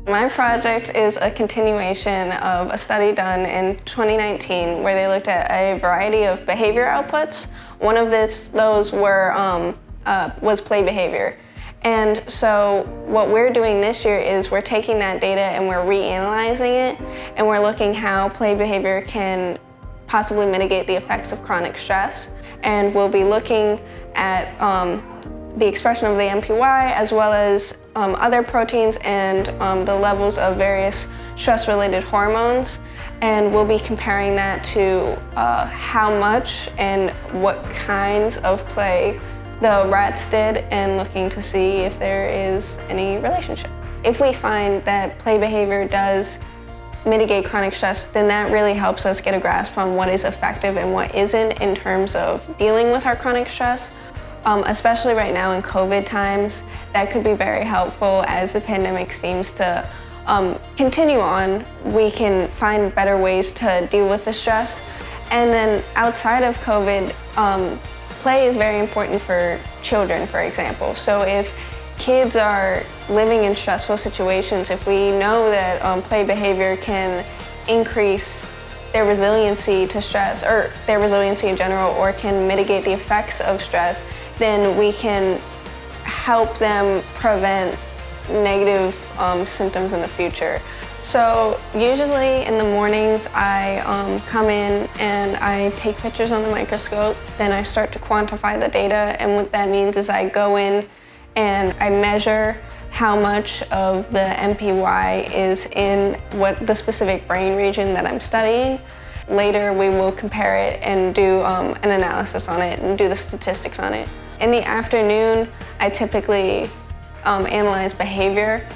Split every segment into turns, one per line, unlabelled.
My project is a continuation of a study done in 2019 where they looked at a variety of behavior outputs. One of those was play behavior. And so what we're doing this year is we're taking that data and we're reanalyzing it, and we're looking how play behavior can possibly mitigate the effects of chronic stress. And we'll be looking at the expression of the MPY as well as other proteins and the levels of various stress-related hormones. And we'll be comparing that to how much and what kinds of play the rats did and looking to see if there is any relationship. If we find that play behavior does mitigate chronic stress, then that really helps us get a grasp on what is effective and what isn't in terms of dealing with our chronic stress. Especially right now in COVID times, that could be very helpful as the pandemic seems to continue on. We can find better ways to deal with the stress. And then outside of COVID, play is very important for children, for example. So if kids are living in stressful situations, if we know that play behavior can increase their resiliency to stress, or their resiliency in general, or can mitigate the effects of stress, then we can help them prevent negative symptoms in the future. So usually in the mornings I come in and I take pictures on the microscope, then I start to quantify the data, and what that means is I go in and I measure how much of the MPY is in what the specific brain region that I'm studying. Later we will compare it and do an analysis on it and do the statistics on it. In the afternoon, I typically analyze behavior.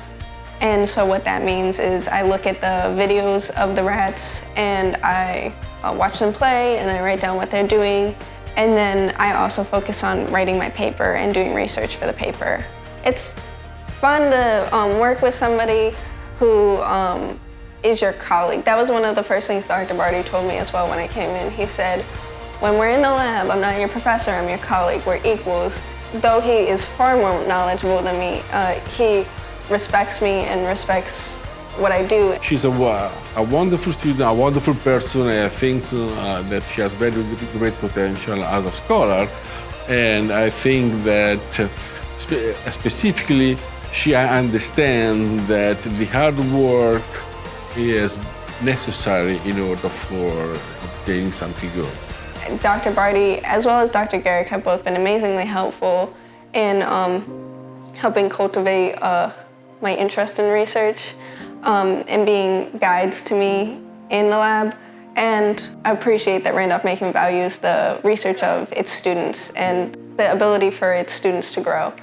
And so what that means is I look at the videos of the rats and I watch them play and I write down what they're doing. And then I also focus on writing my paper and doing research for the paper. It's fun to work with somebody who is your colleague. That was one of the first things Dr. Barty told me as well when I came in. He said, when we're in the lab, I'm not your professor, I'm your colleague, we're equals. Though he is far more knowledgeable than me, he respects me and respects what I do.
She's a wonderful student, a wonderful person, and I think that she has very great potential as a scholar. And I think that specifically, she understands that the hard work is necessary in order for obtaining something good.
Dr. Barty, as well as Dr. Garrick, have both been amazingly helpful in helping cultivate my interest in research and being guides to me in the lab. And I appreciate that Randolph-Macon values the research of its students and the ability for its students to grow.